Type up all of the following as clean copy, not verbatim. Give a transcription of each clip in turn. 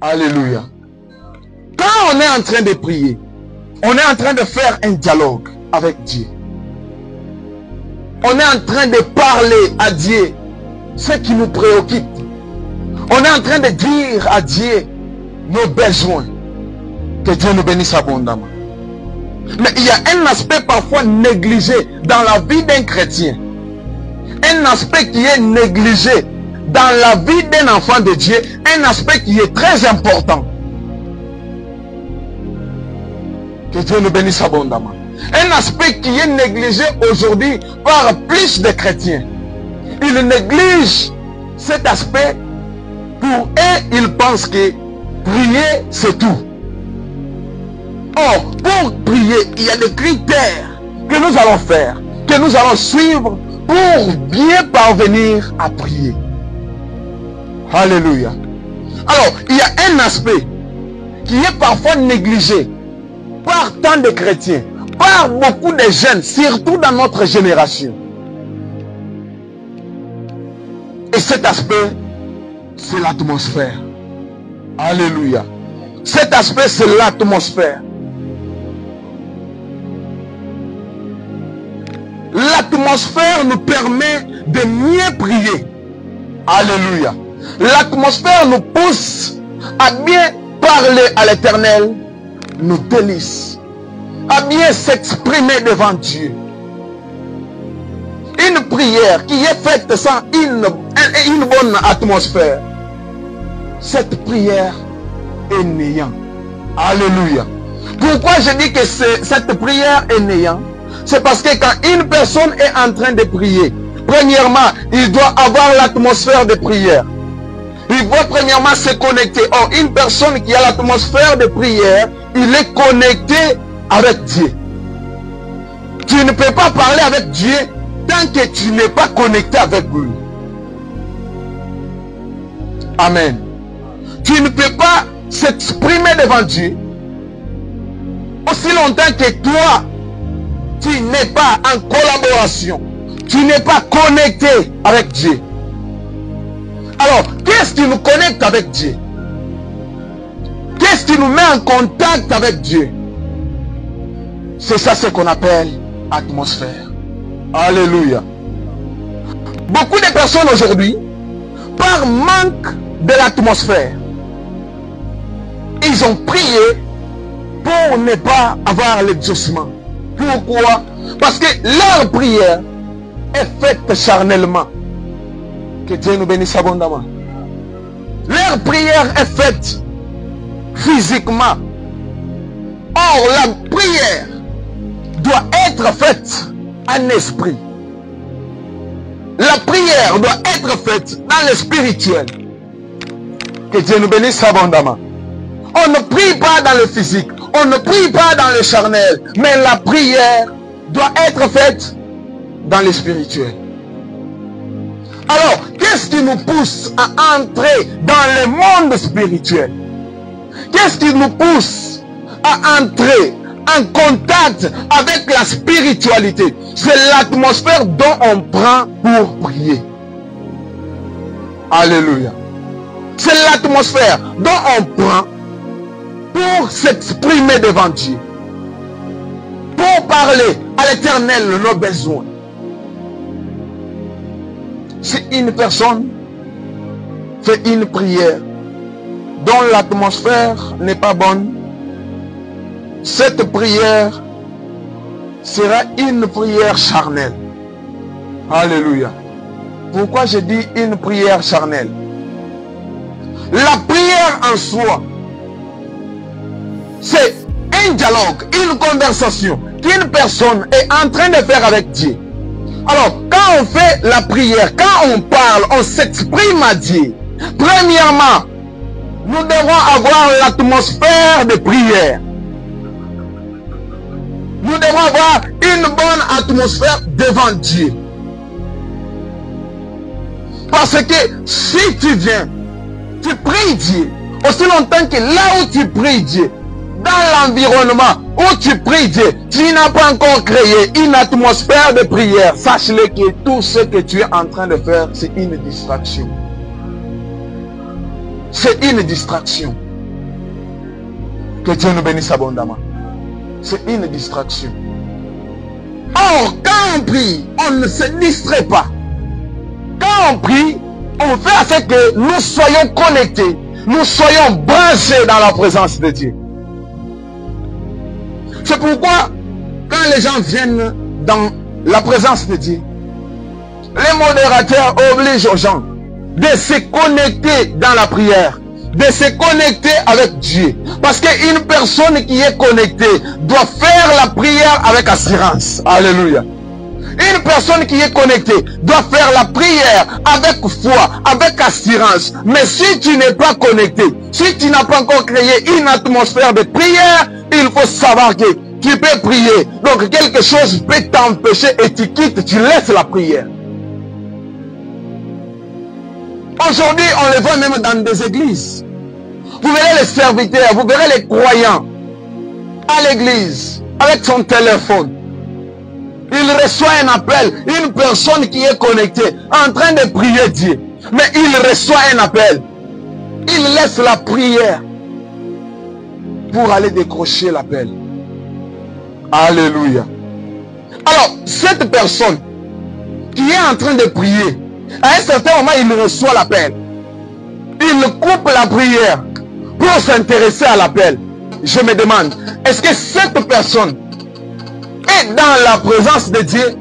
Alléluia. Quand on est en train de prier, on est en train de faire un dialogue avec Dieu. On est en train de parler à Dieu ce qui nous préoccupe. On est en train de dire à Dieu nos besoins. Que Dieu nous bénisse abondamment. Mais il y a un aspect parfois négligé dans la vie d'un chrétien. Un aspect qui est négligé dans la vie d'un enfant de Dieu. Un aspect qui est très important. Que Dieu nous bénisse abondamment. Un aspect qui est négligé aujourd'hui par plus de chrétiens. Ils négligent cet aspect. Pour eux, ils pensent que prier, c'est tout. Or, pour prier, il y a des critères que nous allons faire, que nous allons suivre pour bien parvenir à prier. Alléluia. Alors, il y a un aspect qui est parfois négligé par tant de chrétiens, par beaucoup de jeunes, surtout dans notre génération. Et cet aspect, c'est l'atmosphère. Alléluia. Cet aspect, c'est l'atmosphère. L'atmosphère nous permet de mieux prier. Alléluia. L'atmosphère nous pousse à bien parler à l'Éternel, nous délice, à bien s'exprimer devant Dieu. Une prière qui est faite sans une bonne atmosphère, cette prière est néant. Alléluia. Pourquoi je dis que cette prière est néant? C'est parce que quand une personne est en train de prier, premièrement, il doit avoir l'atmosphère de prière. Il doit premièrement se connecter. Or, une personne qui a l'atmosphère de prière, il est connecté avec Dieu. Tu ne peux pas parler avec Dieu tant que tu n'es pas connecté avec lui. Amen. Tu ne peux pas s'exprimer devant Dieu aussi longtemps que toi, tu n'es pas en collaboration. Tu n'es pas connecté avec Dieu. Alors, qu'est-ce qui nous connecte avec Dieu? Qu'est-ce qui nous met en contact avec Dieu? C'est ça ce qu'on appelle atmosphère. Alléluia. Beaucoup de personnes aujourd'hui, par manque de l'atmosphère, ils ont prié pour ne pas avoir l'exaucement. Pourquoi? Parce que leur prière est faite charnellement. Que Dieu nous bénisse abondamment. Leur prière est faite physiquement. Or, la prière doit être faite en esprit. La prière doit être faite dans le spirituel. Que Dieu nous bénisse abondamment. On ne prie pas dans le physique. On ne prie pas dans le charnel. Mais la prière doit être faite dans le spirituel. Alors, qu'est-ce qui nous pousse à entrer dans le monde spirituel? Qu'est-ce qui nous pousse à entrer en contact avec la spiritualité? C'est l'atmosphère dont on prend pour prier. Alléluia. C'est l'atmosphère dont on prend pour s'exprimer devant Dieu. Pour parler à l'Éternel nos besoins. Si une personne fait une prière dont l'atmosphère n'est pas bonne, cette prière sera une prière charnelle. Alléluia. Pourquoi je dis une prière charnelle? La prière en soi, c'est un dialogue, une conversation qu'une personne est en train de faire avec Dieu. Alors, quand on fait la prière, quand on parle, on s'exprime à Dieu. Premièrement, nous devons avoir l'atmosphère de prière. Nous devons avoir une bonne atmosphère devant Dieu. Parce que si tu viens, tu pries Dieu, aussi longtemps que là où tu pries Dieu, dans l'environnement où tu pries Dieu, tu n'as pas encore créé une atmosphère de prière. Sache-le que tout ce que tu es en train de faire, c'est une distraction. C'est une distraction. Que Dieu nous bénisse abondamment. C'est une distraction. Or, quand on prie, on ne se distrait pas. Quand on prie, on fait à ce que nous soyons connectés, nous soyons branchés dans la présence de Dieu. C'est pourquoi, quand les gens viennent dans la présence de Dieu, les modérateurs obligent aux gens de se connecter dans la prière, de se connecter avec Dieu. Parce qu'une personne qui est connectée doit faire la prière avec assurance. Alléluia. Une personne qui est connectée doit faire la prière avec foi, avec assurance. Mais si tu n'es pas connecté, si tu n'as pas encore créé une atmosphère de prière, il faut savoir que tu peux prier. Donc quelque chose peut t'empêcher et tu quittes, tu laisses la prière. Aujourd'hui, on le voit même dans des églises. Vous verrez les serviteurs, vous verrez les croyants à l'église avec son téléphone. Il reçoit un appel, une personne qui est connectée, en train de prier Dieu. Mais il reçoit un appel. Il laisse la prière pour aller décrocher l'appel. Alléluia. Alors, cette personne qui est en train de prier, à un certain moment, il reçoit l'appel. Il coupe la prière pour s'intéresser à l'appel. Je me demande, est-ce que cette personne est dans la présence de Dieu?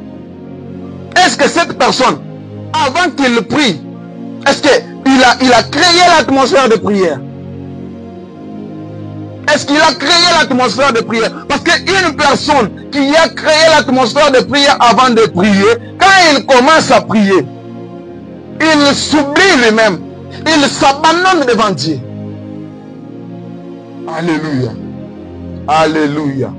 Est-ce que cette personne, avant qu'il prie, est-ce qu'il a créé l'atmosphère de prière? Est-ce qu'il a créé l'atmosphère de prière? Parce qu'une personne qui a créé l'atmosphère de prière avant de prier, quand il commence à prier, il s'oublie lui-même. Il s'abandonne devant Dieu. Alléluia. Alléluia.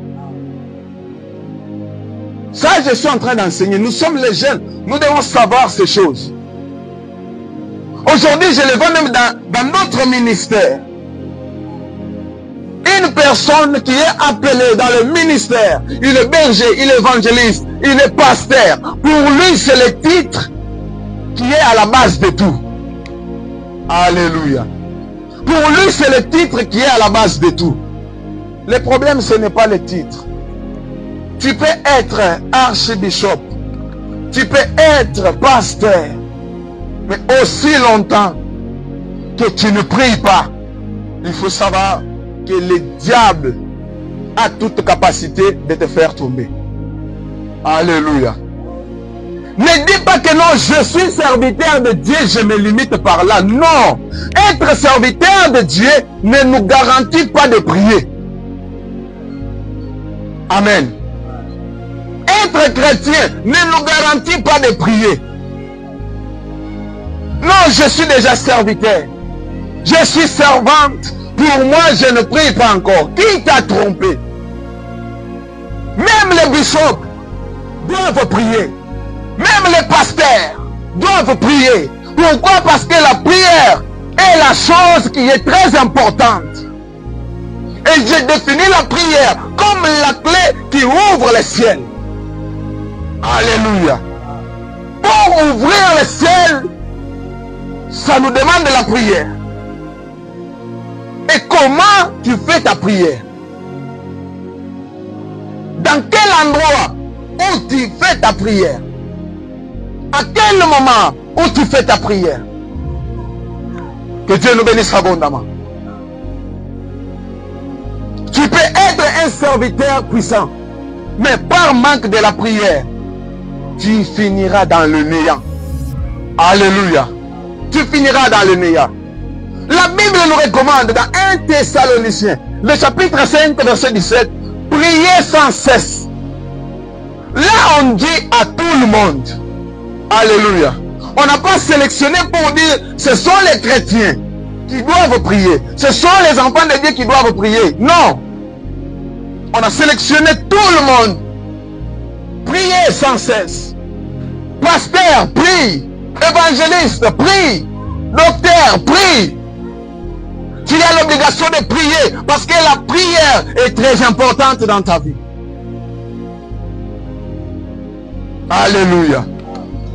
Ça, je suis en train d'enseigner. Nous sommes les jeunes. Nous devons savoir ces choses. Aujourd'hui, je le vois même dans notre ministère. Une personne qui est appelée dans le ministère, il est berger, il est évangéliste, il est pasteur. Pour lui, c'est le titre qui est à la base de tout. Alléluia. Pour lui, c'est le titre qui est à la base de tout. Le problème, ce n'est pas le titre. Tu peux être archbishop, tu peux être pasteur, mais aussi longtemps que tu ne pries pas, il faut savoir que le diable a toute capacité de te faire tomber. Alléluia. Ne dis pas que non, je suis serviteur de Dieu, je me limite par là. Non. Être serviteur de Dieu ne nous garantit pas de prier. Amen. Être chrétien ne nous garantit pas de prier. Non, je suis déjà serviteur. Je suis servante. Pour moi, je ne prie pas encore. Qui t'a trompé? Même les bishops doivent prier. Même les pasteurs doivent prier. Pourquoi? Parce que la prière est la chose qui est très importante. Et j'ai défini la prière comme la clé qui ouvre le ciel. Alléluia. Pour ouvrir le ciel, ça nous demande de la prière. Et comment tu fais ta prière? Dans quel endroit où tu fais ta prière? À quel moment où tu fais ta prière? Que Dieu nous bénisse abondamment. Tu peux être un serviteur puissant, mais par manque de la prière, tu finiras dans le néant. Alléluia. Tu finiras dans le néant. La Bible nous recommande dans 1 Thessaloniciens, le chapitre 5, verset 17, priez sans cesse. Là, on dit à tout le monde. Alléluia. On n'a pas sélectionné pour dire ce sont les chrétiens qui doivent prier. Ce sont les enfants de Dieu qui doivent prier. Non. On a sélectionné tout le monde. Priez sans cesse. Pasteur, prie. Évangéliste, prie. Docteur, prie. Tu as l'obligation de prier parce que la prière est très importante dans ta vie. Alléluia.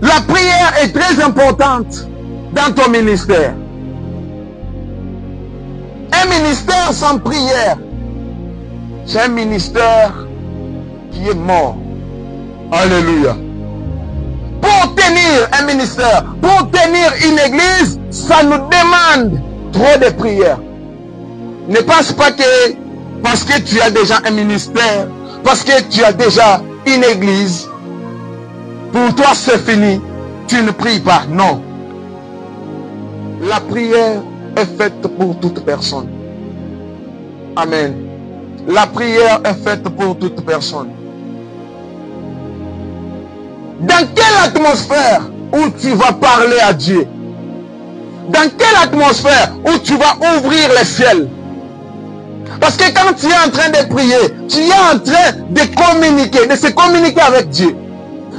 La prière est très importante dans ton ministère. Un ministère sans prière C'est un ministère qui est mort. Alléluia. Pour tenir un ministère, pour tenir une église, ça nous demande trop de prières. Ne pense pas que parce que tu as déjà un ministère, parce que tu as déjà une église, pour toi c'est fini, tu ne pries pas. Non. La prière est faite pour toute personne. Amen. La prière est faite pour toute personne. Dans quelle atmosphère où tu vas parler à Dieu? Dans quelle atmosphère où tu vas ouvrir les ciels? Parce que quand tu es en train de prier, tu es en train de communiquer, de se communiquer avec Dieu.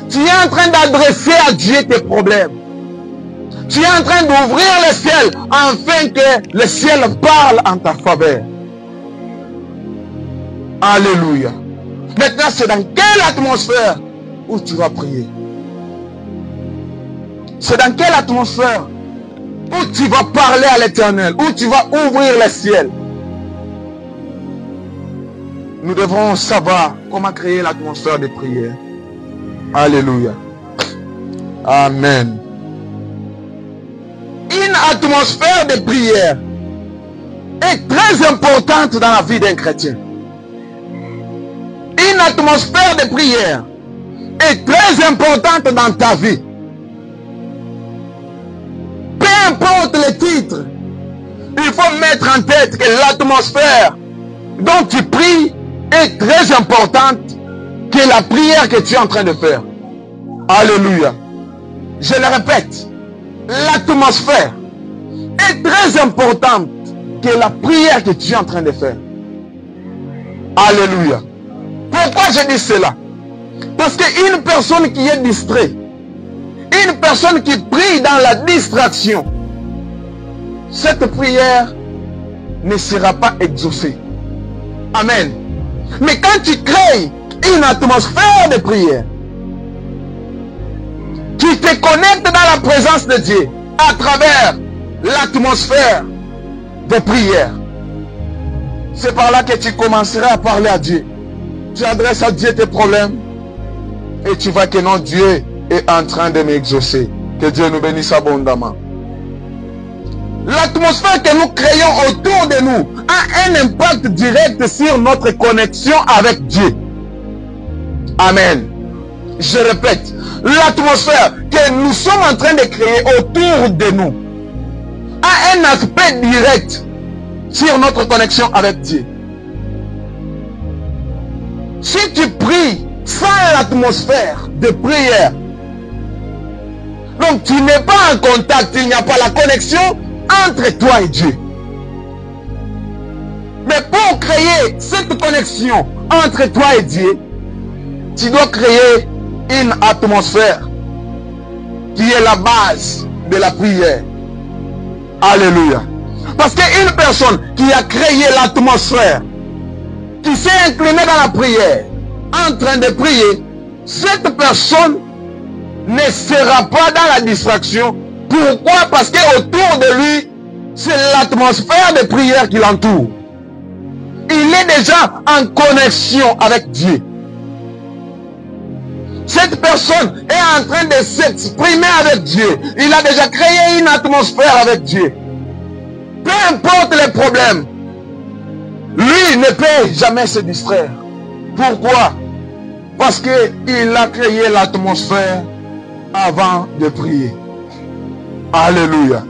Tu es en train d'adresser à Dieu tes problèmes. Tu es en train d'ouvrir le ciel afin que le ciel parle en ta faveur. Alléluia. Maintenant, c'est dans quelle atmosphère où tu vas prier? C'est dans quelle atmosphère où tu vas parler à l'Éternel, où tu vas ouvrir le ciel? Nous devrons savoir comment créer l'atmosphère de prière. Alléluia. Amen. Une atmosphère de prière est très importante dans la vie d'un chrétien. Une atmosphère de prière est très importante dans ta vie. Peu importe le titre, il faut mettre en tête que l'atmosphère dont tu pries est très importante que la prière que tu es en train de faire. Alléluia. Je le répète, l'atmosphère est très importante que la prière que tu es en train de faire. Alléluia. Pourquoi je dis cela? Parce qu'une personne qui est distraite, une personne qui prie dans la distraction, cette prière ne sera pas exaucée. Amen. Mais quand tu crées une atmosphère de prière, tu te connectes dans la présence de Dieu à travers l'atmosphère de prière. C'est par là que tu commenceras à parler à Dieu. Tu adresses à Dieu tes problèmes et tu vois que non, Dieu est en train de m'exaucer. Que Dieu nous bénisse abondamment. L'atmosphère que nous créons autour de nous a un impact direct sur notre connexion avec Dieu. Amen. Je répète, l'atmosphère que nous sommes en train de créer autour de nous a un aspect direct sur notre connexion avec Dieu. Si tu pries sans l'atmosphère de prière, donc tu n'es pas en contact, il n'y a pas la connexion entre toi et Dieu. Mais pour créer cette connexion entre toi et Dieu, tu dois créer une atmosphère qui est la base de la prière. Alléluia. Parce qu'une personne qui a créé l'atmosphère, qui s'est inclinée dans la prière, en train de prier, cette personne ne sera pas dans la distraction. Pourquoi? Parce qu'autour de lui, c'est l'atmosphère de prière qui l'entoure. Il est déjà en connexion avec Dieu. Cette personne est en train de s'exprimer avec Dieu. Il a déjà créé une atmosphère avec Dieu. Peu importe les problèmes, lui ne peut jamais se distraire. Pourquoi? Parce qu'il a créé l'atmosphère avant de prier. Alléluia.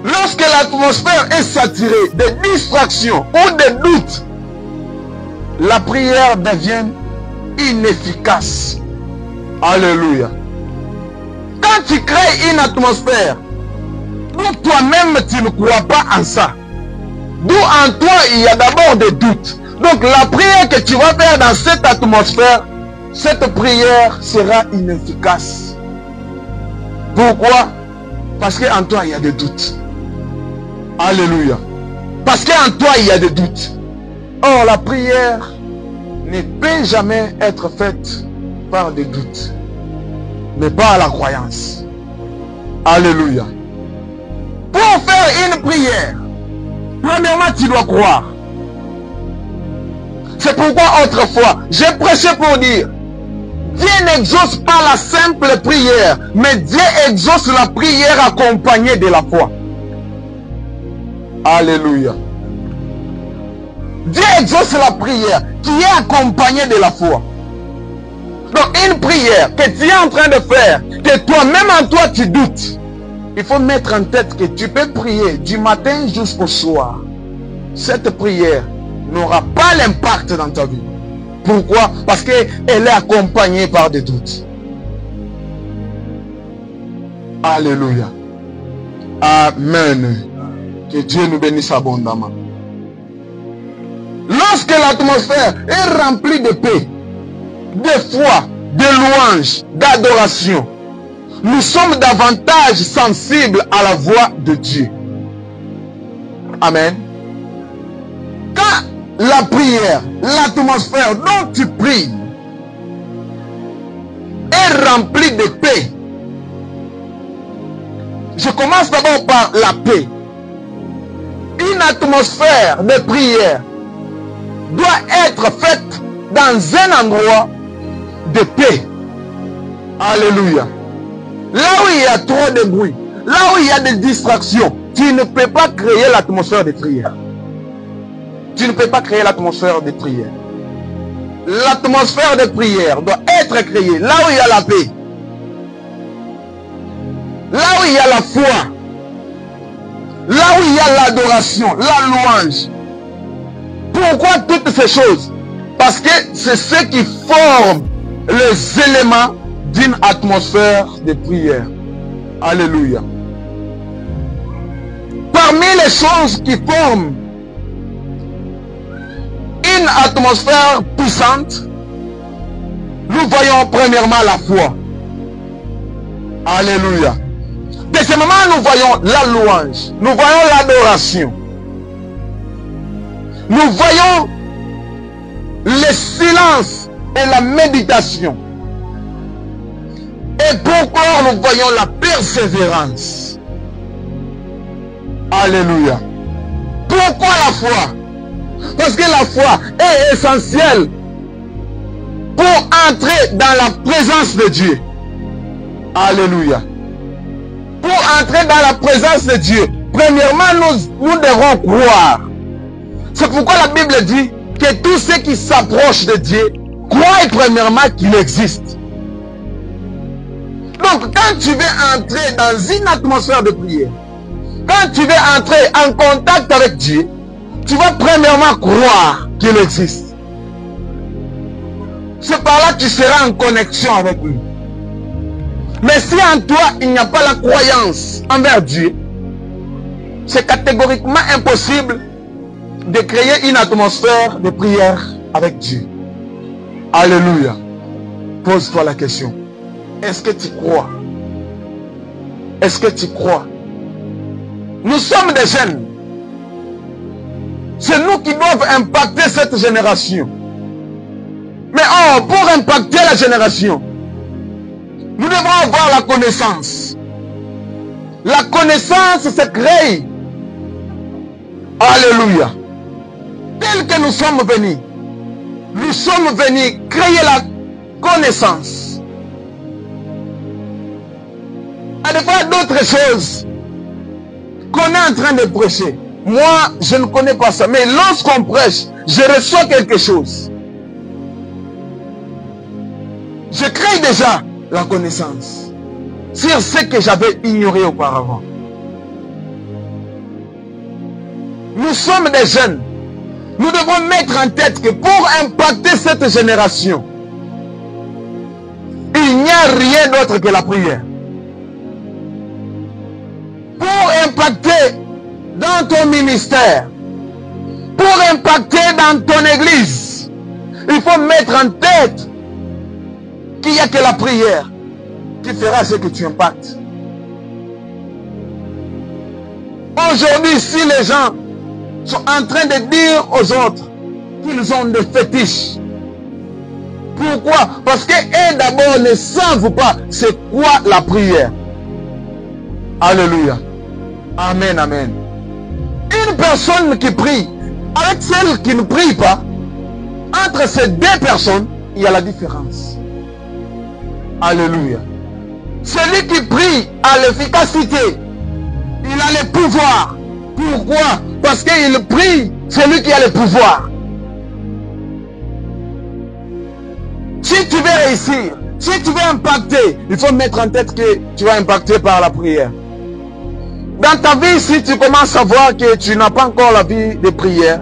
Lorsque l'atmosphère est saturée de distractions ou de doutes, la prière devient inefficace. Alléluia. Quand tu crées une atmosphère où toi-même tu ne crois pas en ça, d'où en toi il y a d'abord des doutes. Donc la prière que tu vas faire dans cette atmosphère, cette prière sera inefficace. Pourquoi? Parce qu'en toi il y a des doutes. Alléluia. Parce qu'en toi il y a des doutes. Or la prière ne peut jamais être faite par des doutes, mais par la croyance. Alléluia. Pour faire une prière, premièrement tu dois croire. C'est pourquoi autrefois, j'ai prêché pour dire, Dieu n'exauce pas la simple prière, mais Dieu exauce la prière accompagnée de la foi. Alléluia. Dieu exauce la prière qui est accompagnée de la foi. Donc une prière que tu es en train de faire, que toi-même en toi tu doutes, il faut mettre en tête que tu peux prier du matin jusqu'au soir. Cette prière n'aura pas l'impact dans ta vie. Pourquoi? Parce qu'elle est accompagnée par des doutes. Alléluia. Amen. Que Dieu nous bénisse abondamment. Lorsque l'atmosphère est remplie de paix, de foi, de louange, d'adoration, nous sommes davantage sensibles à la voix de Dieu. Amen. Quand la prière, l'atmosphère dont tu pries est remplie de paix, je commence d'abord par la paix. Une atmosphère de prière doit être faite dans un endroit de paix. Alléluia. Là où il y a trop de bruit, là où il y a des distractions, tu ne peux pas créer l'atmosphère de prière. Tu ne peux pas créer l'atmosphère de prière. L'atmosphère de prière doit être créée là où il y a la paix. Là où il y a la foi. Là où il y a l'adoration, la louange. Pourquoi toutes ces choses? Parce que c'est ce qui forme les éléments d'une atmosphère de prière. Alléluia. Parmi les choses qui forment une atmosphère puissante, nous voyons premièrement la foi. Alléluia. Deuxièmement, nous voyons la louange. Nous voyons l'adoration. Nous voyons le silence et la méditation. Et pourquoi nous voyons la persévérance. Alléluia. Pourquoi la foi? Parce que la foi est essentielle pour entrer dans la présence de Dieu. Alléluia. Pour entrer dans la présence de Dieu, premièrement, nous devons croire. C'est pourquoi la Bible dit que tous ceux qui s'approchent de Dieu croient premièrement qu'il existe. Donc, quand tu veux entrer dans une atmosphère de prière, quand tu veux entrer en contact avec Dieu, tu vas premièrement croire qu'il existe. C'est par là que tu seras en connexion avec lui. Mais si en toi, il n'y a pas la croyance envers Dieu, c'est catégoriquement impossible de créer une atmosphère de prière avec Dieu. Alléluia. Pose-toi la question. Est-ce que tu crois? Est-ce que tu crois? Nous sommes des jeunes. C'est nous qui devons impacter cette génération. Mais pour impacter la génération, nous devons avoir la connaissance. La connaissance se crée. Alléluia. Tel que nous sommes venus créer la connaissance. À des fois d'autres choses qu'on est en train de prêcher. Moi, je ne connais pas ça. Mais lorsqu'on prêche, je reçois quelque chose. Je crée déjà la connaissance sur ce que j'avais ignoré auparavant. Nous sommes des jeunes. Nous devons mettre en tête que pour impacter cette génération, il n'y a rien d'autre que la prière. Pour impacter dans ton ministère, pour impacter dans ton église, il faut mettre en tête qu'il n'y a que la prière qui fera ce que tu impactes. Aujourd'hui, si les gens sont en train de dire aux autres qu'ils ont des fétiches, pourquoi? Parce qu'eux d'abord ne savent pas c'est quoi la prière. Alléluia. Amen, amen. Une personne qui prie avec celle qui ne prie pas, Entre ces deux personnes, il y a la différence. Alléluia. Celui qui prie a l'efficacité. Il a le pouvoir. Pourquoi? Parce qu'il prie celui qui a le pouvoir. Si tu veux réussir, si tu veux impacter, il faut mettre en tête que tu vas impacter par la prière. Dans ta vie, si tu commences à voir que tu n'as pas encore la vie de prière,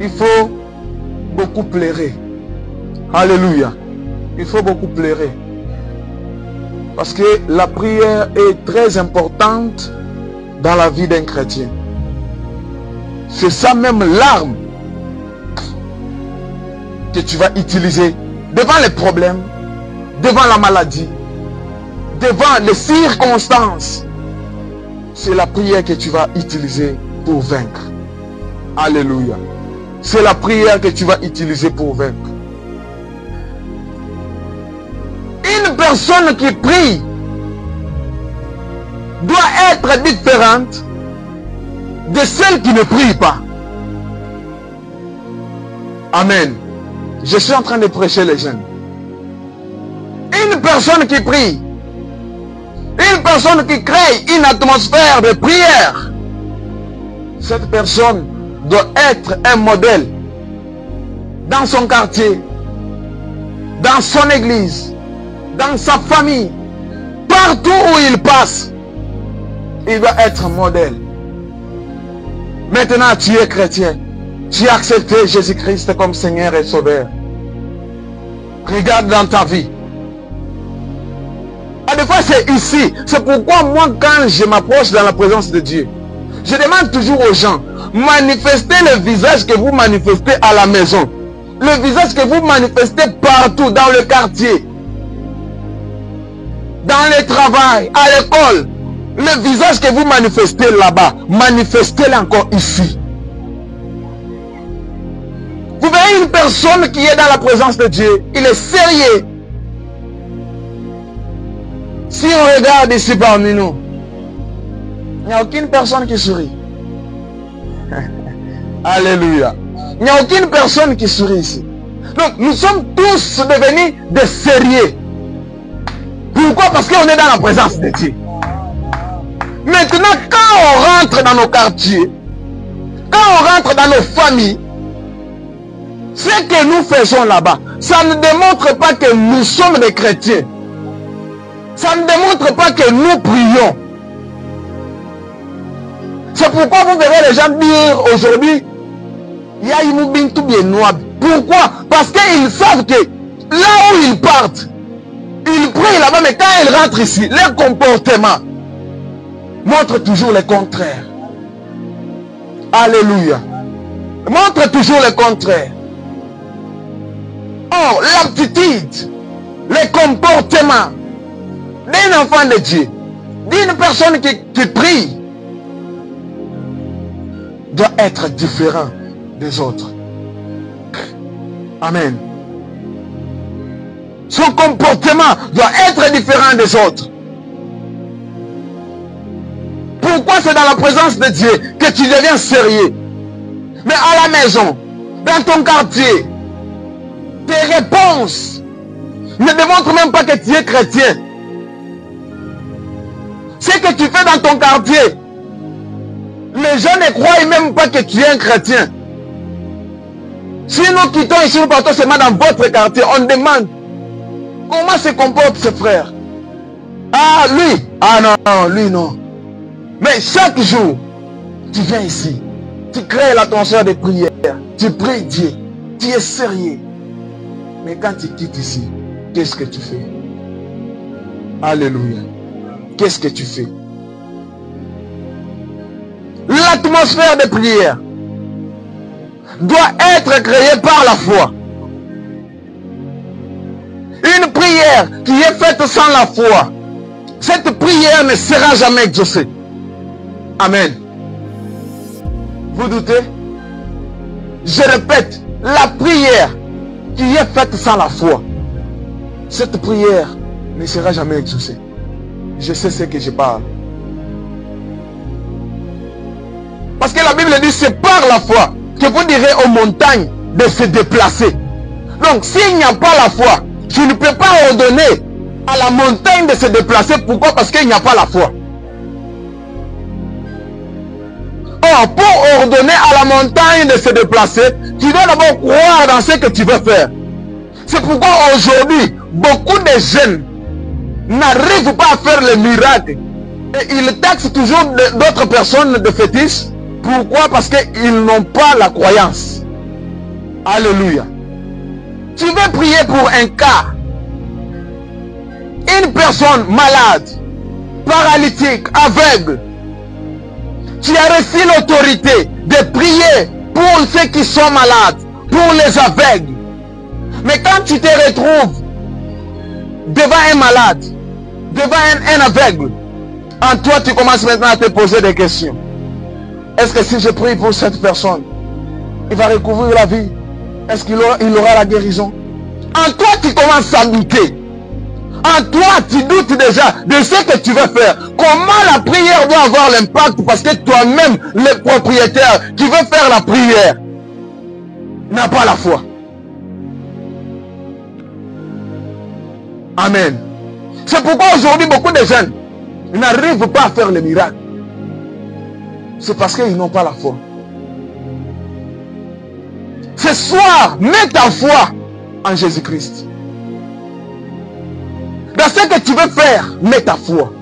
il faut beaucoup pleurer. Alléluia. Il faut beaucoup pleurer. Parce que la prière est très importante dans la vie d'un chrétien. C'est ça même l'arme que tu vas utiliser devant les problèmes, devant la maladie, devant les circonstances. C'est la prière que tu vas utiliser pour vaincre. Alléluia. C'est la prière que tu vas utiliser pour vaincre. Une personne qui prie doit être différente de celle qui ne prie pas. Amen. Je suis en train de prêcher les jeunes. Une personne qui prie, une personne qui crée une atmosphère de prière, cette personne doit être un modèle dans son quartier, dans son église, dans sa famille, partout où il passe. Il doit être un modèle. Maintenant, tu es chrétien. Tu as accepté Jésus-Christ comme Seigneur et Sauveur. Regarde dans ta vie. Ah, des fois, c'est ici. C'est pourquoi moi, quand je m'approche dans la présence de Dieu, je demande toujours aux gens, manifestez le visage que vous manifestez à la maison. Le visage que vous manifestez partout, dans le quartier, dans le travail, à l'école. Le visage que vous manifestez là-bas, manifestez-le encore ici. Vous verrez une personne qui est dans la présence de Dieu, il est sérieux. Si on regarde ici parmi nous, il n'y a aucune personne qui sourit. Alléluia. Il n'y a aucune personne qui sourit ici. Donc nous sommes tous devenus des sérieux. Pourquoi? Parce qu'on est dans la présence de Dieu. Maintenant, quand on rentre dans nos quartiers, quand on rentre dans nos familles, ce que nous faisons là-bas, ça ne démontre pas que nous sommes des chrétiens. Ça ne démontre pas que nous prions. C'est pourquoi vous verrez les gens dire aujourd'hui, pourquoi? Parce qu'ils savent que là où ils partent, ils prient là-bas, mais quand ils rentrent ici, leur comportement montre toujours le contraire. Alléluia. Montre toujours le contraire. Or, l'aptitude, le comportement d'un enfant de Dieu, d'une personne qui prie, doit être différent des autres. Amen. Son comportement doit être différent des autres. Pourquoi c'est dans la présence de Dieu que tu deviens sérieux? Mais à la maison, dans ton quartier, tes réponses ne démontrent même pas que tu es chrétien. Ce que tu fais dans ton quartier, les gens ne croient même pas que tu es un chrétien. Si nous quittons ici, nous partons seulement dans votre quartier, on demande comment se comportent ses frères. Ah, lui. Ah non, lui non. Mais chaque jour, tu viens ici, tu crées l'atmosphère de prière, tu pries Dieu, tu es sérieux. Mais quand tu quittes ici, qu'est-ce que tu fais? Alléluia. Qu'est-ce que tu fais? L'atmosphère de prière doit être créée par la foi. Une prière qui est faite sans la foi, cette prière ne sera jamais exaucée. Amen. Vous doutez? Je répète, la prière qui est faite sans la foi, cette prière ne sera jamais exaucée. Je sais ce que je parle. Parce que la Bible dit, c'est par la foi que vous direz aux montagnes, de se déplacer. Donc, s'il n'y a pas la foi, tu ne peux pas ordonner à la montagne de se déplacer. Pourquoi? Parce qu'il n'y a pas la foi. Or, pour ordonner à la montagne de se déplacer, tu dois d'abord croire dans ce que tu veux faire. C'est pourquoi aujourd'hui, beaucoup de jeunes n'arrivent pas à faire le miracle. Et ils taxent toujours d'autres personnes de fétiches. Pourquoi? Parce qu'ils n'ont pas la croyance. Alléluia. Tu veux prier pour un cas. Une personne malade, paralytique, aveugle. Tu as reçu l'autorité de prier pour ceux qui sont malades, pour les aveugles. Mais quand tu te retrouves devant un malade, devant un aveugle, en toi tu commences maintenant à te poser des questions. Est-ce que si je prie pour cette personne, il va recouvrir la vie? Est-ce qu'il aura la guérison? En toi tu commences à douter. En toi tu doutes déjà de ce que tu veux faire. Comment la prière doit avoir l'impact? Parce que toi-même, le propriétaire qui veut faire la prière n'a pas la foi. Amen. C'est pourquoi aujourd'hui beaucoup de jeunes n'arrivent pas à faire le miracle. C'est parce qu'ils n'ont pas la foi. Ce soir, mets ta foi en Jésus-Christ. Dans ce que tu veux faire, mets ta foi.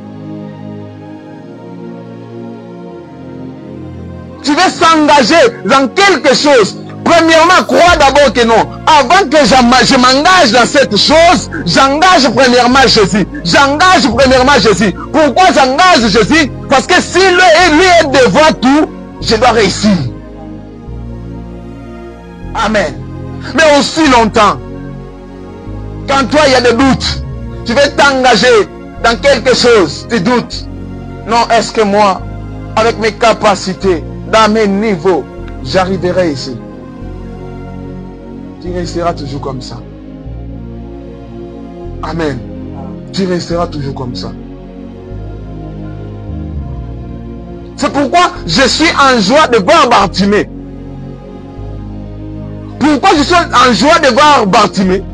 Tu veux s'engager dans quelque chose. Premièrement, crois d'abord que non. Avant que je m'engage dans cette chose, j'engage premièrement Jésus. J'engage premièrement Jésus. Pourquoi j'engage Jésus? Parce que si lui est devant tout, je dois réussir. Amen. Mais aussi longtemps, quand toi il y a des doutes, tu veux t'engager dans quelque chose, tu doutes. Non, est-ce que moi, avec mes capacités, dans mes niveaux, j'arriverai ici? Tu resteras toujours comme ça. Amen. Tu resteras toujours comme ça. C'est pourquoi je suis en joie de voir Bartimée. Pourquoi je suis en joie de voir Bartimée?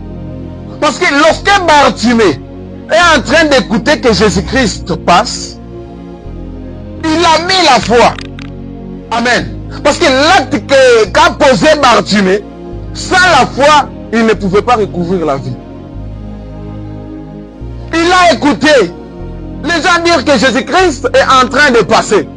Parce que lorsque Bartimée est en train d'écouter que Jésus-Christ passe, il a mis la foi. Amen. Parce que l'acte qu'a posé Bartimée, sans la foi, il ne pouvait pas recouvrir la vie. Il a écouté les gens dire que Jésus-Christ est en train de passer.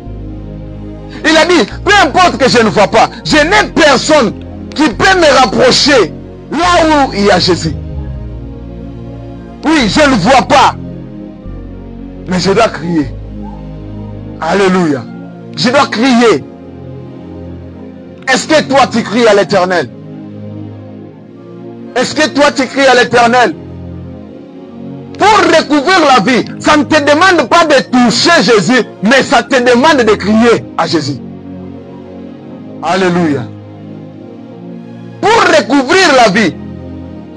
Il a dit, peu importe que je ne vois pas, je n'ai personne qui peut me rapprocher là où il y a Jésus. Oui, je ne vois pas, mais je dois crier. Alléluia. Je dois crier. Est-ce que toi tu cries à l'Éternel? Est-ce que toi tu cries à l'Éternel? Pour recouvrir la vie, ça ne te demande pas de toucher Jésus, mais ça te demande de crier à Jésus. Alléluia. Pour recouvrir la vie,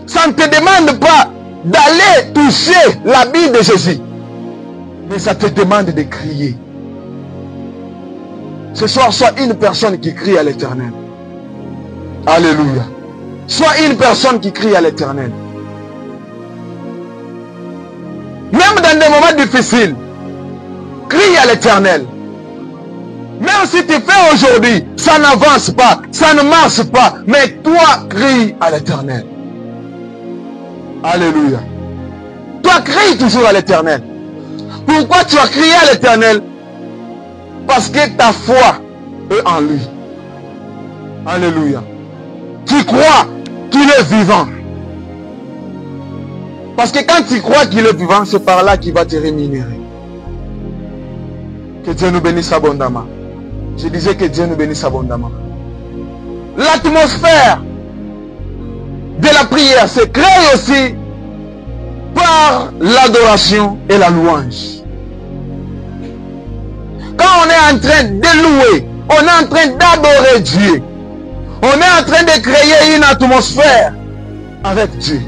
ça ne te demande pas d'aller toucher l'habit de Jésus, mais ça te demande de crier. Ce soir, sois une personne qui crie à l'Éternel. Alléluia. Sois une personne qui crie à l'Éternel. Même dans des moments difficiles, crie à l'Éternel. Même si tu fais aujourd'hui, ça n'avance pas, ça ne marche pas, mais toi, crie à l'Éternel. Alléluia. Toi, crie toujours à l'Éternel. Pourquoi tu as crié à l'Éternel? Parce que ta foi est en lui. Alléluia. Tu crois qu'il est vivant. Parce que quand tu crois qu'il est vivant, c'est par là qu'il va te rémunérer. Que Dieu nous bénisse abondamment. Je disais que Dieu nous bénisse abondamment. L'atmosphère de la prière se crée aussi par l'adoration et la louange. Quand on est en train de louer, on est en train d'adorer Dieu. On est en train de créer une atmosphère avec Dieu.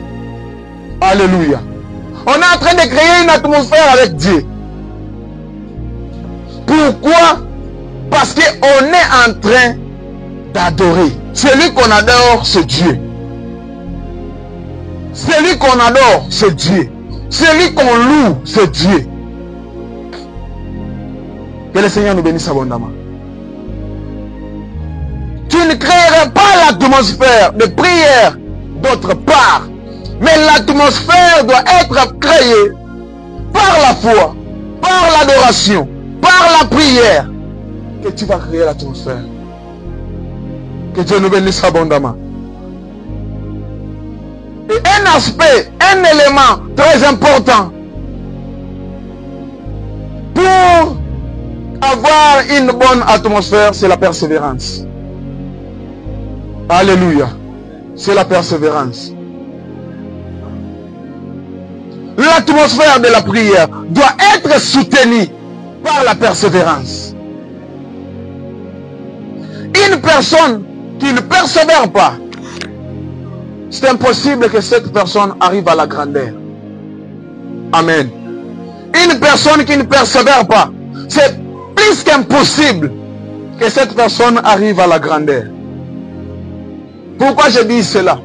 Alléluia. On est en train de créer une atmosphère avec Dieu. Pourquoi? Parce qu'on est en train d'adorer. Celui qu'on adore, c'est Dieu. Celui qu'on adore, c'est Dieu. Celui qu'on loue, c'est Dieu. Que le Seigneur nous bénisse abondamment. Tu ne créeras pas l'atmosphère de prière d'autre part. Mais l'atmosphère doit être créée par la foi, par l'adoration, par la prière. Que tu vas créer l'atmosphère. Que Dieu nous bénisse abondamment. Et un aspect, un élément très important pour avoir une bonne atmosphère, c'est la persévérance. Alléluia. C'est la persévérance. L'atmosphère de la prière doit être soutenue par la persévérance. Une personne qui ne persévère pas, c'est impossible que cette personne arrive à la grandeur. Amen. Une personne qui ne persévère pas, c'est plus qu'impossible que cette personne arrive à la grandeur. Pourquoi je dis cela?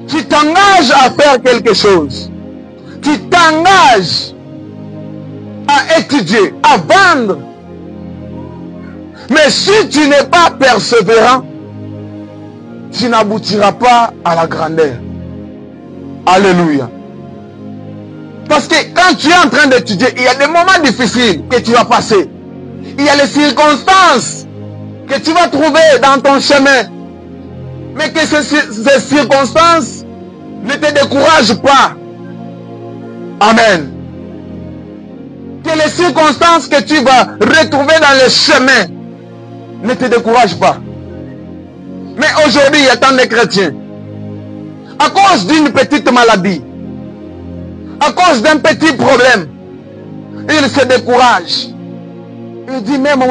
Tu t'engages à faire quelque chose. Tu t'engages à étudier, à vendre. Mais si tu n'es pas persévérant, tu n'aboutiras pas à la grandeur. Alléluia. Parce que quand tu es en train d'étudier, il y a des moments difficiles que tu vas passer. Il y a les circonstances que tu vas trouver dans ton chemin. Mais que ces circonstances ne te découragent pas. Amen. Que les circonstances que tu vas retrouver dans le chemin ne te découragent pas. Mais aujourd'hui, il y a tant de chrétiens. À cause d'une petite maladie, à cause d'un petit problème, ils se découragent. Ils disent même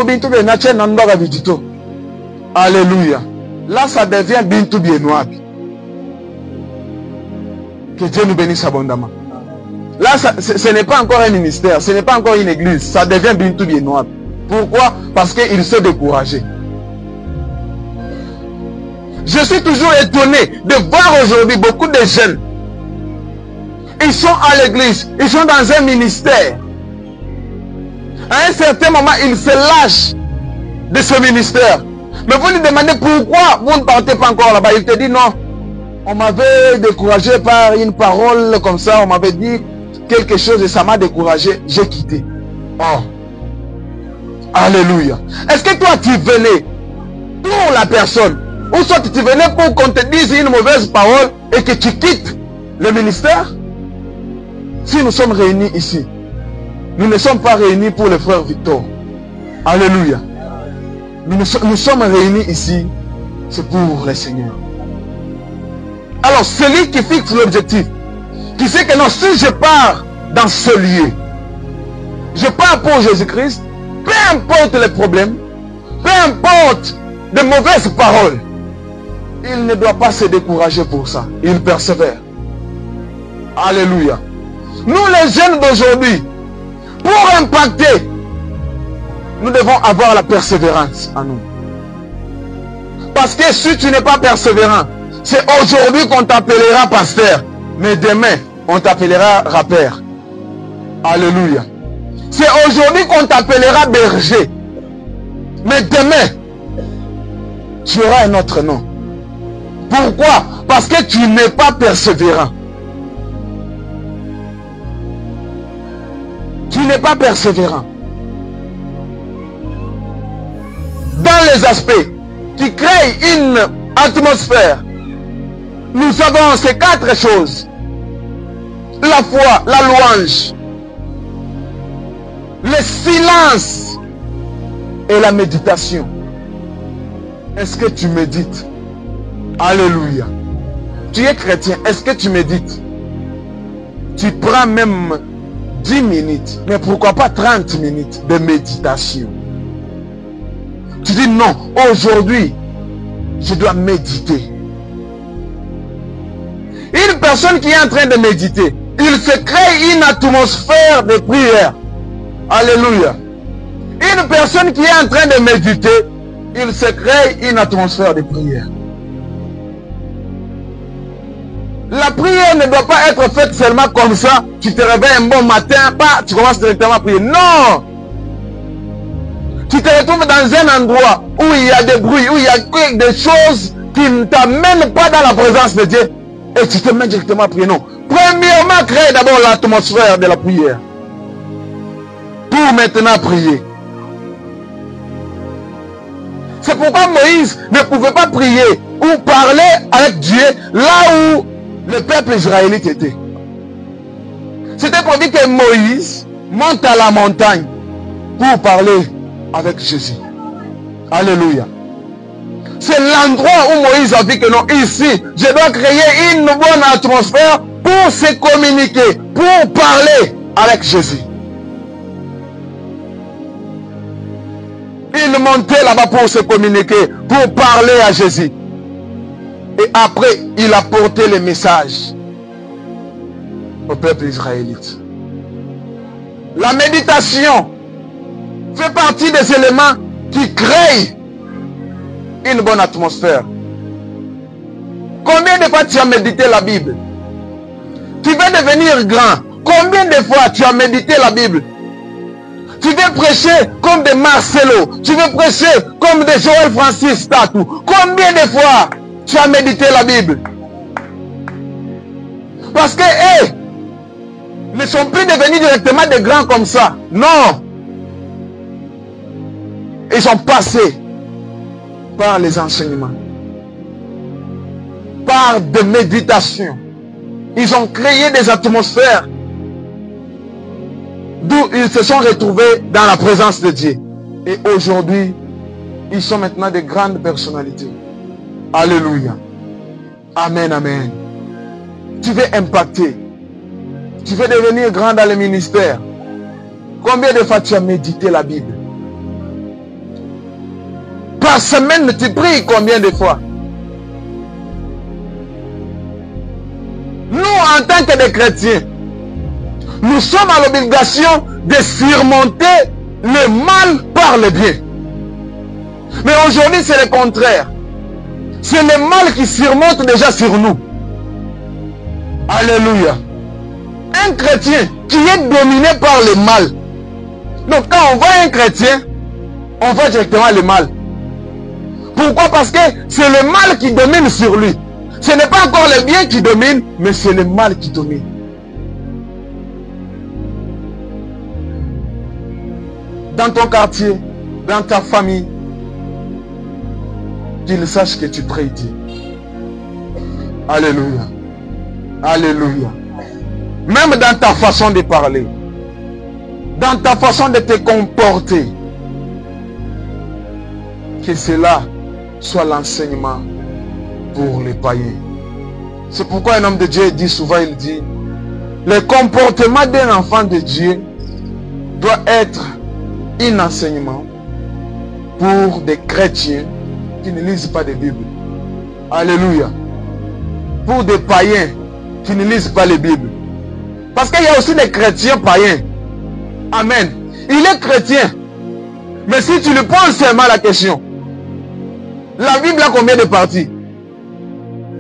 alléluia. Là, ça devient bintou bien noir. Que Dieu nous bénisse abondamment. Là, ce n'est pas encore un ministère, ce n'est pas encore une église. Ça devient bintou bien noir. Pourquoi? Parce qu'il s'est découragé. Je suis toujours étonné de voir aujourd'hui beaucoup de jeunes. Ils sont à l'église, ils sont dans un ministère. À un certain moment, ils se lâchent de ce ministère. Mais vous lui demandez pourquoi vous ne partez pas encore là-bas. Il te dit non. On m'avait découragé par une parole comme ça. On m'avait dit quelque chose et ça m'a découragé. J'ai quitté. Oh. Alléluia. Est-ce que toi tu venais pour la personne ou soit tu venais pour qu'on te dise une mauvaise parole et que tu quittes le ministère? Si nous sommes réunis ici, nous ne sommes pas réunis pour le frère Victor. Alléluia. Nous sommes réunis ici, c'est pour le Seigneur. Alors celui qui fixe l'objectif, qui sait que non, si je pars dans ce lieu, je pars pour Jésus-Christ, peu importe les problèmes, peu importe de mauvaises paroles, il ne doit pas se décourager pour ça. Il persévère. Alléluia. Nous les jeunes d'aujourd'hui, pour impacter, nous devons avoir la persévérance en nous. Parce que si tu n'es pas persévérant, c'est aujourd'hui qu'on t'appellera pasteur, mais demain, on t'appellera rappeur. Alléluia. C'est aujourd'hui qu'on t'appellera berger, mais demain, tu auras un autre nom. Pourquoi? Parce que tu n'es pas persévérant. Tu n'es pas persévérant. Dans les aspects qui créent une atmosphère, nous avons ces 4 choses. La foi, la louange, le silence et la méditation. Est-ce que tu médites? Alléluia. Tu es chrétien, est-ce que tu médites? Tu prends même 10 minutes, mais pourquoi pas 30 minutes de méditation? Tu dis non, aujourd'hui, je dois méditer. Une personne qui est en train de méditer, il se crée une atmosphère de prière. Alléluia. Une personne qui est en train de méditer, il se crée une atmosphère de prière. La prière ne doit pas être faite seulement comme ça. Tu te réveilles un bon matin, tu commences directement à prier. Non! Tu te retrouves dans un endroit où il y a des bruits, où il y a des choses qui ne t'amènent pas dans la présence de Dieu. Et tu te mets directement à prier. Non. Premièrement, crée d'abord l'atmosphère de la prière. Pour maintenant prier. C'est pourquoi Moïse ne pouvait pas prier ou parler avec Dieu là où le peuple israélite était. C'était pour dire que Moïse monte à la montagne pour parler avec Jésus. Alléluia. C'est l'endroit où Moïse a dit que non, ici, je dois créer une bonne atmosphère pour se communiquer, pour parler avec Jésus. Il montait là-bas pour se communiquer, pour parler à Jésus. Et après, il a porté le message au peuple israélite. La méditation fait partie des éléments qui créent une bonne atmosphère. Combien de fois tu as médité la Bible? Tu veux devenir grand. Combien de fois tu as médité la Bible? Tu veux prêcher comme des Marcelo. Tu veux prêcher comme des Joël Francis Tatou. Combien de fois tu as médité la Bible? Parce que eux ne sont plus devenus directement des grands comme ça. Non. Ils sont passés par les enseignements, par des méditations. Ils ont créé des atmosphères d'où ils se sont retrouvés dans la présence de Dieu. Et aujourd'hui, ils sont maintenant des grandes personnalités. Alléluia. Amen, amen. Tu veux impacter. Tu veux devenir grand dans le ministère. Combien de fois tu as médité la Bible? Par semaine, tu pries combien de fois? Nous, en tant que des chrétiens, nous sommes à l'obligation de surmonter le mal par le bien. Mais aujourd'hui, c'est le contraire. C'est le mal qui surmonte déjà sur nous. Alléluia. Un chrétien qui est dominé par le mal. Donc quand on voit un chrétien, on voit directement le mal. Pourquoi? Parce que c'est le mal qui domine sur lui. Ce n'est pas encore le bien qui domine, mais c'est le mal qui domine. Dans ton quartier, dans ta famille, qu'il sache que tu pries Dieu. Alléluia. Alléluia. Même dans ta façon de parler, dans ta façon de te comporter, que cela soit l'enseignement pour les païens. C'est pourquoi un homme de Dieu dit souvent, il dit, le comportement d'un enfant de Dieu doit être un enseignement pour des chrétiens qui ne lisent pas de Bible. Alléluia. Pour des païens qui ne lisent pas les Bibles. Parce qu'il y a aussi des chrétiens païens. Amen. Il est chrétien. Mais si tu lui poses seulement la question, la Bible a combien de parties?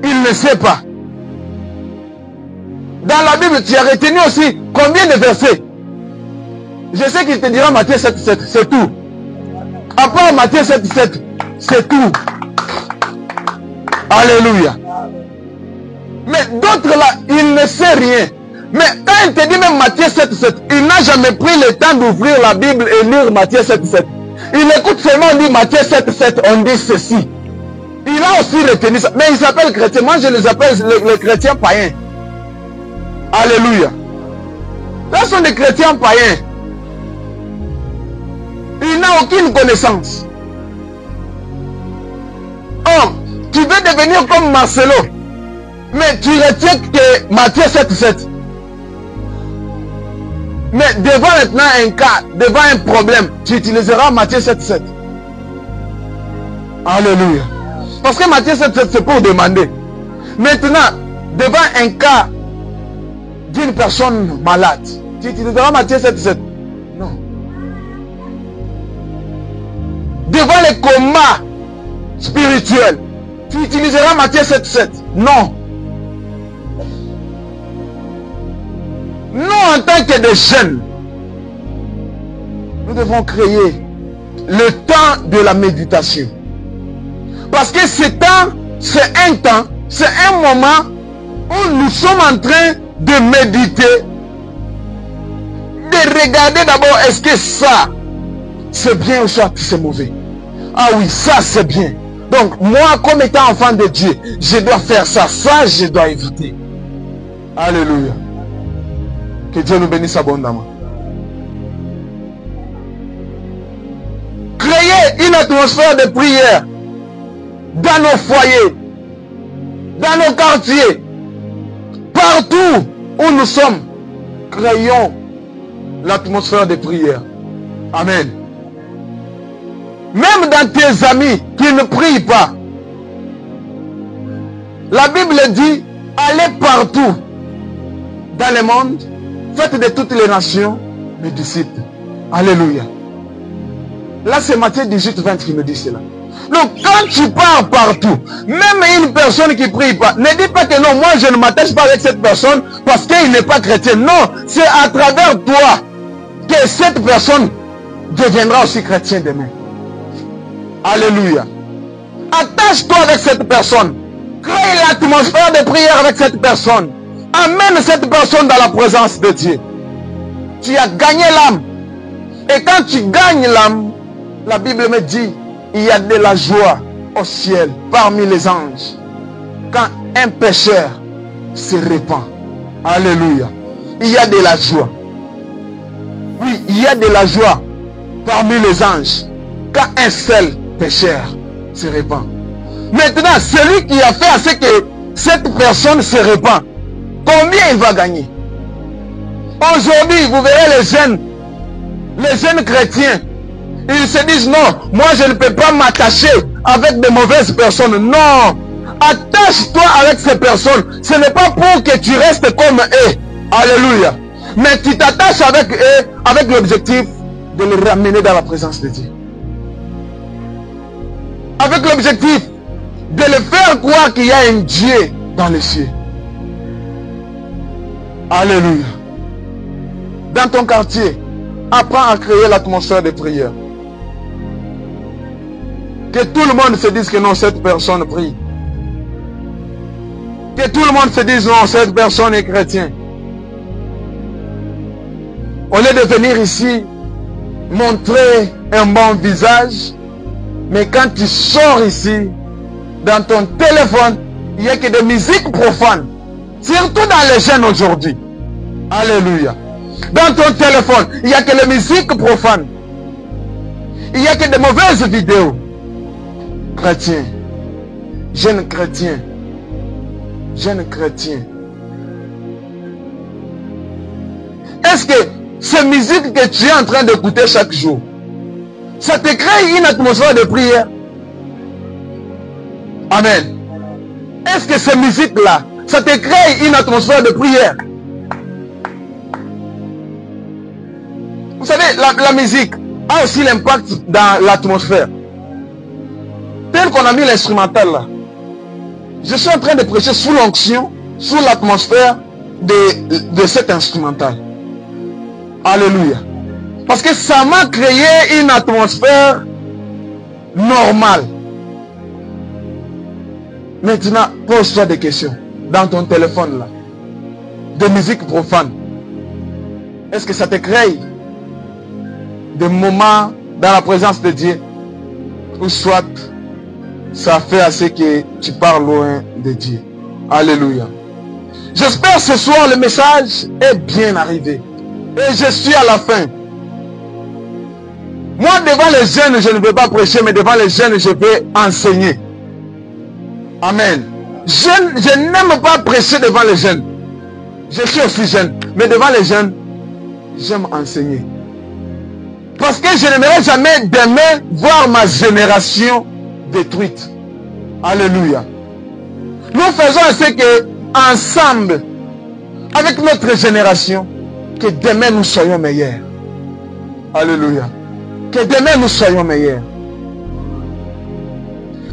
Il ne sait pas. Dans la Bible, tu as retenu aussi combien de versets? Je sais qu'il te dira Matthieu 7, 7, c'est tout. À part Matthieu 7, 7, c'est tout. Alléluia. Mais d'autres là, il ne sait rien. Mais quand il te dit même Matthieu 7, 7, il n'a jamais pris le temps d'ouvrir la Bible et lire Matthieu 7, 7. Il écoute seulement, on dit Matthieu 7, 7, on dit ceci. Il a aussi retenu ça. Mais il s'appelle chrétien. Moi, je les appelle les chrétiens païens. Alléluia. Là, ce sont des chrétiens païens. Il n'a aucune connaissance. Oh, tu veux devenir comme Marcelo, mais tu retiens que Matthieu 7, 7. Mais devant maintenant un cas, devant un problème, tu utiliseras Matthieu 7, 7. Alléluia. Parce que Matthieu 7, 7, c'est pour demander. Maintenant, devant un cas d'une personne malade, tu utiliseras Matthieu 7, 7. Non. Devant le coma spirituel, tu utiliseras Matthieu 7,7. Non. Nous, en tant que des jeunes, nous devons créer le temps de la méditation. Parce que ce temps, c'est un moment où nous sommes en train de méditer, de regarder d'abord, est-ce que ça, c'est bien ou soit c'est mauvais. Ah oui, ça c'est bien. Donc, moi, comme étant enfant de Dieu, je dois faire ça, je dois éviter. Alléluia. Que Dieu nous bénisse abondamment. Créer une atmosphère de prière dans nos foyers, dans nos quartiers, partout où nous sommes. Créons l'atmosphère de prière. Amen. Même dans tes amis qui ne prient pas, la Bible dit, allez partout dans le monde, faites de toutes les nations mes disciples. Alléluia. Là, c'est Matthieu 18, 20 qui me dit cela. Donc, quand tu pars partout, même une personne qui ne prie pas, ne dis pas que non, moi je ne m'attache pas avec cette personne parce qu'il n'est pas chrétien. Non, c'est à travers toi que cette personne deviendra aussi chrétien demain. Alléluia. Attache-toi avec cette personne. Crée l'atmosphère de prière avec cette personne. Amène cette personne dans la présence de Dieu. Tu as gagné l'âme. Et quand tu gagnes l'âme, la Bible me dit, il y a de la joie au ciel parmi les anges. Quand un pécheur se répand. Alléluia. Il y a de la joie. Oui, il y a de la joie parmi les anges. Quand un seul pécheur se répand. Maintenant, celui qui a fait à ce que cette personne se répand, combien il va gagner? Aujourd'hui, vous verrez les jeunes chrétiens, ils se disent non, moi je ne peux pas m'attacher avec de mauvaises personnes. Non, attache-toi avec ces personnes. Ce n'est pas pour que tu restes comme eux. Alléluia. Mais tu t'attaches avec eux avec l'objectif de les ramener dans la présence de Dieu. Avec l'objectif de les faire croire qu'il y a un Dieu dans les cieux. Alléluia. Dans ton quartier, apprends à créer l'atmosphère de prière. Que tout le monde se dise que non, cette personne prie. Que tout le monde se dise non, cette personne est chrétien. Au lieu de venir ici, montrer un bon visage, mais quand tu sors ici, dans ton téléphone, il n'y a que des musiques profanes. Surtout dans les jeunes aujourd'hui. Alléluia. Dans ton téléphone, il n'y a que les musiques profanes. Il n'y a que de mauvaises vidéos. Chrétiens, jeunes chrétiens, jeunes chrétiens. Est-ce que ces musiques que tu es en train d'écouter chaque jour, ça te crée une atmosphère de prière? Amen. Est-ce que ces musiques-là, ça te crée une atmosphère de prière? Vous savez, la musique a aussi l'impact dans l'atmosphère. Tel qu'on a mis l'instrumental là. Je suis en train de prêcher sous l'onction, sous l'atmosphère de cet instrumental. Alléluia. Parce que ça m'a créé une atmosphère normale. Maintenant, pose-toi des questions. Dans ton téléphone là. De musique profane. Est-ce que ça te crée des moments dans la présence de Dieu? Ou soit ça fait à ce que tu parles loin de Dieu. Alléluia. J'espère ce soir le message est bien arrivé. Et je suis à la fin. Moi devant les jeunes je ne vais pas prêcher, mais devant les jeunes je vais enseigner. Amen. Je n'aime pas prêcher devant les jeunes. Je suis aussi jeune. Mais devant les jeunes, j'aime enseigner. Parce que je n'aimerais jamais demain voir ma génération détruite. Alléluia. Nous faisons ce que ensemble, avec notre génération, que demain nous soyons meilleurs. Alléluia. Que demain nous soyons meilleurs.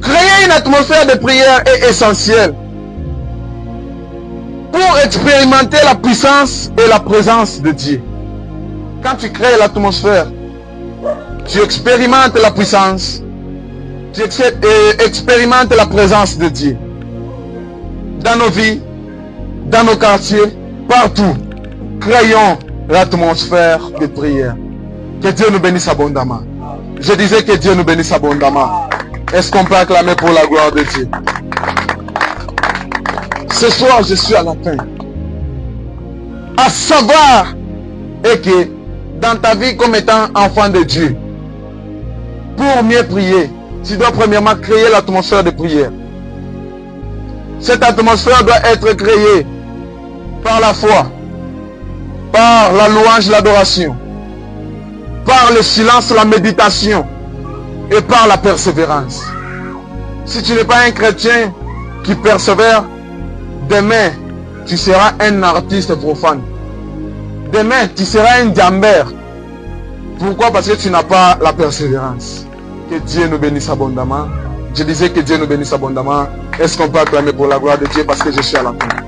Créer créer une atmosphère de prière est essentiel pour expérimenter la puissance et la présence de Dieu. Quand tu crées l'atmosphère, tu expérimentes la puissance, tu expérimentes la présence de Dieu. Dans nos vies, dans nos quartiers, partout, créons l'atmosphère de prière. Que Dieu nous bénisse abondamment. Je disais que Dieu nous bénisse abondamment. Est-ce qu'on peut acclamer pour la gloire de Dieu? Ce soir, je suis à la fin. À savoir est que dans ta vie comme étant enfant de Dieu, pour mieux prier, tu dois premièrement créer l'atmosphère de prière. Cette atmosphère doit être créée par la foi, par la louange, l'adoration, par le silence, la méditation et par la persévérance. Si tu n'es pas un chrétien qui persévère, demain, tu seras un artiste profane. Demain, tu seras un jambeur. Pourquoi? Parce que tu n'as pas la persévérance. Que Dieu nous bénisse abondamment. Je disais que Dieu nous bénisse abondamment. Est-ce qu'on peut acclamer pour la gloire de Dieu parce que je suis à la fin?